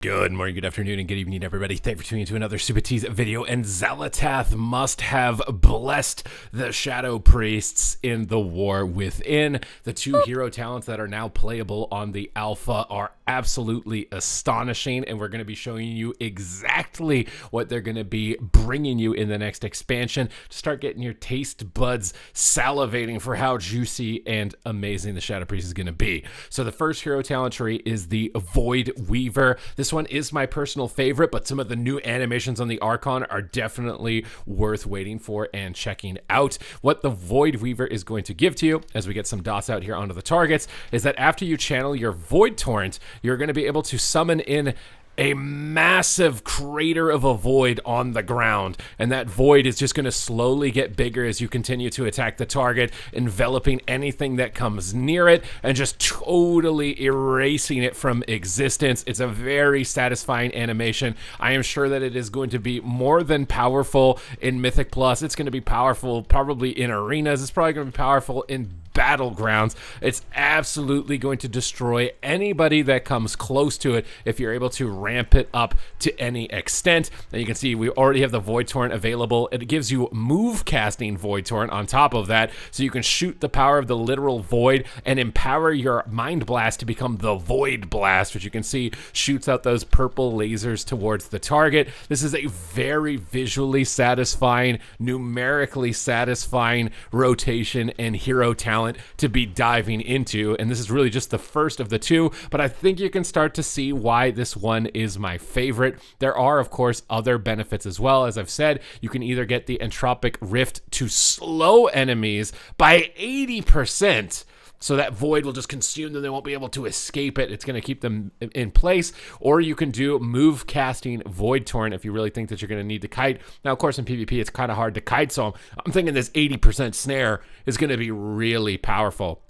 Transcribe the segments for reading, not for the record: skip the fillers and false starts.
Good morning, good afternoon, and good evening, everybody. Thank you for tuning in to another Super Tease video. And Xal'atath must have blessed the Shadow Priests in the War Within. The two hero talents that are now playable on the Alpha are absolutely astonishing, and we're going to be showing you exactly what they're going to be bringing you in the next expansion to start getting your taste buds salivating for how juicy and amazing the Shadow Priest is going to be. So the first hero talent tree is the Void Weaver. This one is my personal favorite, but some of the new animations on the Archon are definitely worth waiting for and checking out. What the Void Weaver is going to give to you, as we get some dots out here onto the targets, is that after you channel your Void Torrent, you're going to be able to summon in a massive crater of a void on the ground, and that void is just going to slowly get bigger as you continue to attack the target, enveloping anything that comes near it and just totally erasing it from existence. It's a very satisfying animation. I am sure that it is going to be more than powerful in Mythic Plus. It's going to be powerful probably in arenas. It's probably going to be powerful in battlegrounds. It's absolutely going to destroy anybody that comes close to it if you're able to ramp it up to any extent. And you can see we already have the Void Torrent available. It gives you move casting Void Torrent on top of that, so you can shoot the power of the literal void and empower your Mind Blast to become the Void Blast, which you can see shoots out those purple lasers towards the target. This is a very visually satisfying, numerically satisfying rotation and hero talent to be diving into, and this is really just the first of the two, but I think you can start to see why this one is my favorite. There are, of course, other benefits as well. As I've said, you can either get the Entropic Rift to slow enemies by 80%, so that void will just consume them. They won't be able to escape it. It's going to keep them in place. Or you can do move casting Void Torrent if you really think that you're going to need to kite. Now, of course, in PvP, it's kind of hard to kite, so I'm thinking this 80% snare is going to be really powerful.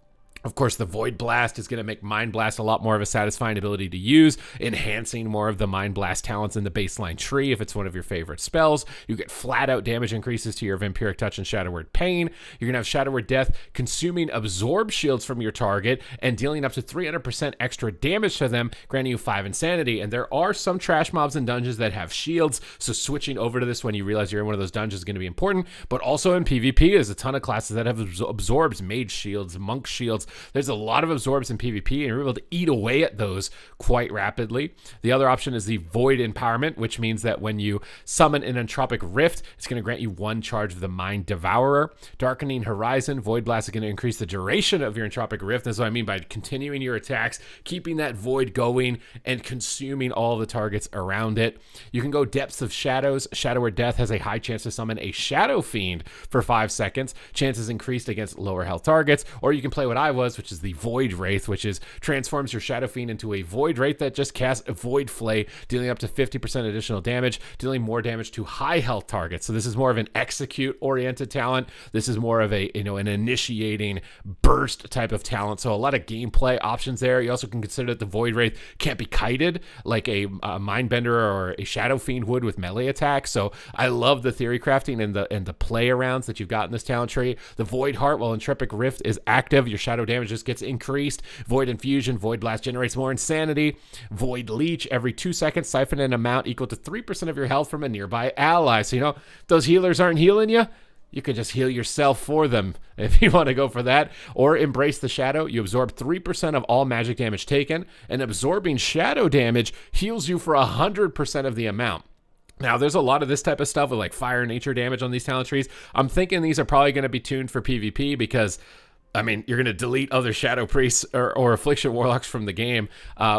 Of course, the Void Blast is going to make Mind Blast a lot more of a satisfying ability to use, enhancing more of the Mind Blast talents in the baseline tree if it's one of your favorite spells. You get flat-out damage increases to your Vampiric Touch and Shadow Word Pain. You're going to have Shadow Word Death consuming absorb shields from your target and dealing up to 300% extra damage to them, granting you 5 insanity. And there are some trash mobs and dungeons that have shields, so switching over to this when you realize you're in one of those dungeons is going to be important. But also in PvP, there's a ton of classes that have absorbs, mage shields, monk shields. There's a lot of absorbs in PvP, and you're able to eat away at those quite rapidly. The other option is the Void Empowerment, which means that when you summon an Entropic Rift, it's going to grant you 1 charge of the Mind Devourer. Darkening Horizon, Void Blast is going to increase the duration of your Entropic Rift. That's what I mean by continuing your attacks, keeping that void going, and consuming all the targets around it. You can go Depths of Shadows. Shadow Word Death has a high chance to summon a Shadow Fiend for 5 seconds. Chances increased against lower health targets. Or you can play what I was, which is the Void Wraith, which is transforms your Shadow Fiend into a Void Wraith that just casts a Void Flay, dealing up to 50% additional damage, dealing more damage to high health targets. So this is more of an execute oriented talent. This is more of a, an initiating burst type of talent. So a lot of gameplay options there. You also can consider that the Void Wraith can't be kited like a Mindbender or a Shadow Fiend would with melee attacks. So I love the theory crafting and the play arounds that you've got in this talent tree. The Void Heart, while Entropic Rift is active, your shadow damage just gets increased. Void Infusion, Void Blast generates more insanity. Void Leech, every 2 seconds, siphon an amount equal to 3% of your health from a nearby ally. So, those healers aren't healing you. You can just heal yourself for them if you want to go for that. Or Embrace the Shadow. You absorb 3% of all magic damage taken, and absorbing shadow damage heals you for 100% of the amount. Now, there's a lot of this type of stuff with like fire nature damage on these talent trees. I'm thinking these are probably going to be tuned for PvP because I mean, you're going to delete other Shadow Priests or Affliction Warlocks from the game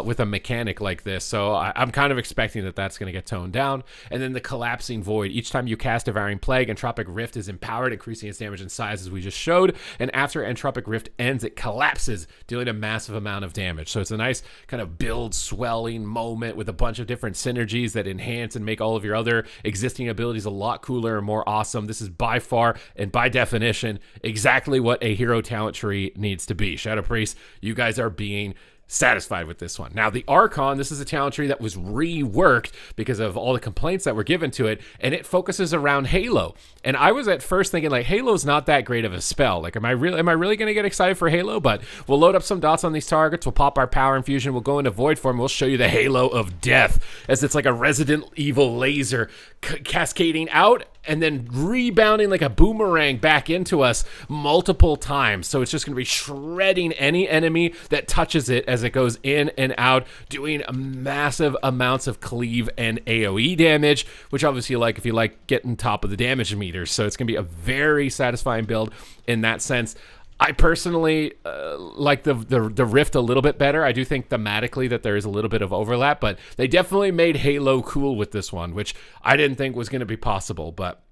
with a mechanic like this. So I'm kind of expecting that that's going to get toned down. And then the Collapsing Void. Each time you cast Devouring Plague, Entropic Rift is empowered, increasing its damage and size as we just showed. And after Entropic Rift ends, it collapses, dealing a massive amount of damage. So it's a nice kind of build swelling moment with a bunch of different synergies that enhance and make all of your other existing abilities a lot cooler and more awesome. This is by far and by definition exactly what a hero talent tree needs to be. Shadow Priest, you guys are being satisfied with this one. Now, the Archon, this is a talent tree that was reworked because of all the complaints that were given to it, and it focuses around Halo. And I was at first thinking, like, Halo's not that great of a spell. Like, am I really going to get excited for Halo? But we'll load up some dots on these targets, we'll pop our power infusion, we'll go into void form, we'll show you the Halo of Death, as it's like a Resident Evil laser cascading out and then rebounding like a boomerang back into us multiple times. So it's just going to be shredding any enemy that touches it as it goes in and out, doing massive amounts of cleave and AoE damage, which obviously you like if you like getting top of the damage meters. So it's going to be a very satisfying build in that sense. I personally like the Rift a little bit better. I do think thematically that there is a little bit of overlap, but they definitely made Halo cool with this one, which I didn't think was going to be possible. But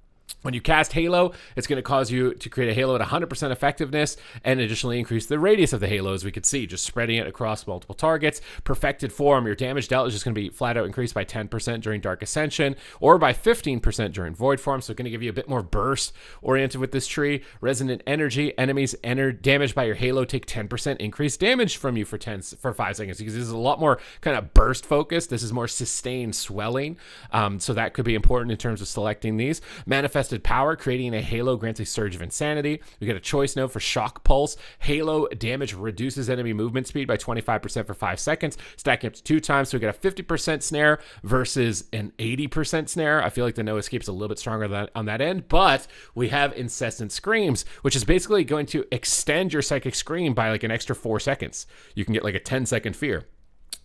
when you cast Halo, it's going to cause you to create a Halo at 100% effectiveness and additionally increase the radius of the Halo, as we could see, just spreading it across multiple targets. Perfected form, your damage dealt is just going to be flat out increased by 10% during Dark Ascension or by 15% during Void form, so it's going to give you a bit more burst oriented with this tree. Resonant Energy, enemies damaged by your Halo take 10% increased damage from you for 5 seconds, because this is a lot more kind of burst focused. This is more sustained swelling, so that could be important in terms of selecting these. Manifested Power, creating a Halo grants a surge of insanity. We get a choice node for Shock Pulse. Halo damage reduces enemy movement speed by 25% for 5 seconds, stacking up to 2 times. So we get a 50% snare versus an 80% snare. I feel like the No Escape's a little bit stronger on that end, but we have Incessant Screams, which is basically going to extend your Psychic Scream by like an extra 4 seconds. You can get like a 10-second fear,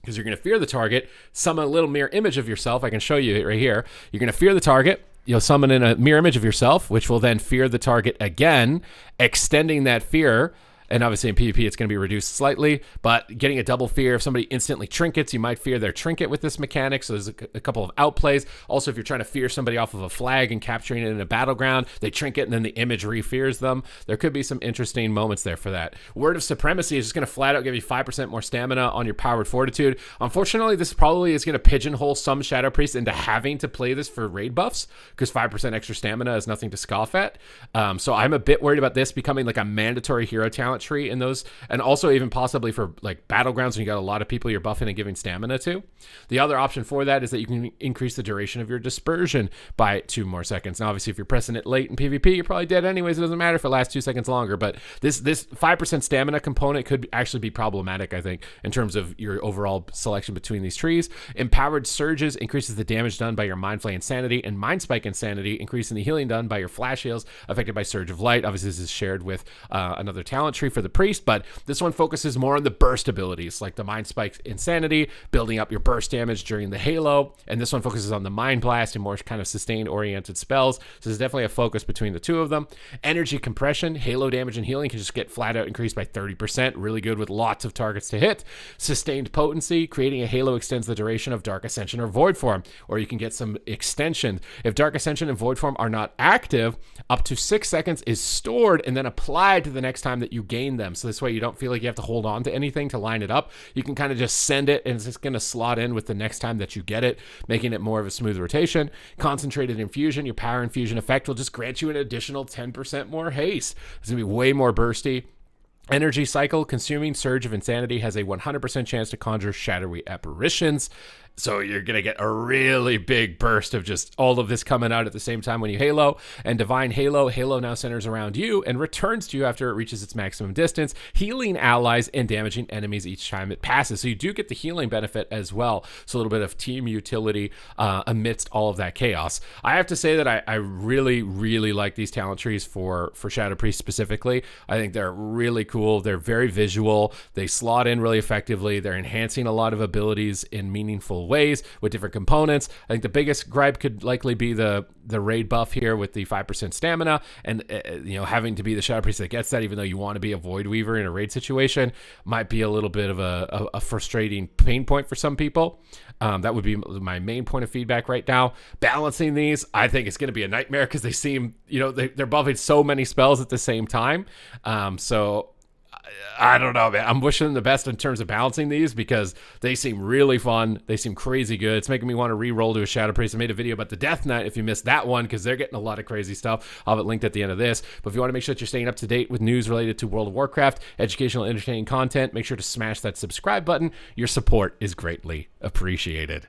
because you're going to fear the target, summon a little mirror image of yourself. I can show you it right here. You're going to fear the target. You'll summon in a mirror image of yourself, which will then fear the target again, extending that fear. And obviously in PvP, it's going to be reduced slightly, but getting a double fear. If somebody instantly trinkets, you might fear their trinket with this mechanic. So there's a couple of outplays. Also, if you're trying to fear somebody off of a flag and capturing it in a battleground, they trinket and then the image re-fears them. There could be some interesting moments there for that. Word of Supremacy is just going to flat out give you 5% more stamina on your Powered Fortitude. Unfortunately, this probably is going to pigeonhole some Shadow Priests into having to play this for raid buffs, because 5% extra stamina is nothing to scoff at. So I'm a bit worried about this becoming like a mandatory hero talent tree in those, and also even possibly for like battlegrounds when you got a lot of people you're buffing and giving stamina to. The other option for that is that you can increase the duration of your dispersion by 2 more seconds. Now obviously if you're pressing it late in PvP, you're probably dead anyways. It doesn't matter if it lasts 2 seconds longer, but this 5% stamina component could actually be problematic, I think, in terms of your overall selection between these trees. Empowered Surges increases the damage done by your Mind Flay Insanity, and Mind Spike Insanity, increasing the healing done by your Flash Heals affected by Surge of Light. Obviously this is shared with another talent tree for the priest, but this one focuses more on the burst abilities, like the Mind Spike Insanity, building up your burst damage during the Halo, and this one focuses on the Mind Blast and more kind of sustained oriented spells. So there's definitely a focus between the two of them. Energy Compression, Halo damage and healing can just get flat out increased by 30%, really good with lots of targets to hit. Sustained Potency, creating a Halo extends the duration of Dark Ascension or Void form, or you can get some extension. If Dark Ascension and Void form are not active, up to 6 seconds is stored and then applied to the next time that you gain them. So this way you don't feel like you have to hold on to anything to line it up. You can kind of just send it and it's just going to slot in with the next time that you get it, making it more of a smooth rotation. Concentrated Infusion, your power infusion effect will just grant you an additional 10% more haste. It's going to be way more bursty. Energy Cycle, consuming Surge of Insanity has a 100% chance to conjure shadowy apparitions. So you're going to get a really big burst of just all of this coming out at the same time when you Halo. And Divine Halo, Halo now centers around you and returns to you after it reaches its maximum distance, healing allies and damaging enemies each time it passes. So you do get the healing benefit as well. So a little bit of team utility amidst all of that chaos. I have to say that I really, really like these talent trees for Shadow Priest specifically. I think they're really cool. They're very visual. They slot in really effectively. They're enhancing a lot of abilities in meaningful ways with different components. I think the biggest gripe could likely be the raid buff here with the 5% stamina, and having to be the Shadow Priest that gets that, even though you want to be a Void Weaver in a raid situation, might be a little bit of a frustrating pain point for some people. That would be my main point of feedback right now. Balancing these, I think it's going to be a nightmare because they seem, they're buffing so many spells at the same time. So I don't know, man. I'm wishing them the best in terms of balancing these because they seem really fun. They seem crazy good. It's making me want to re-roll to a Shadow Priest. I made a video about the Death Knight if you missed that one because they're getting a lot of crazy stuff. I'll have it linked at the end of this. But if you want to make sure that you're staying up to date with news related to World of Warcraft, educational, entertaining content, make sure to smash that subscribe button. Your support is greatly appreciated.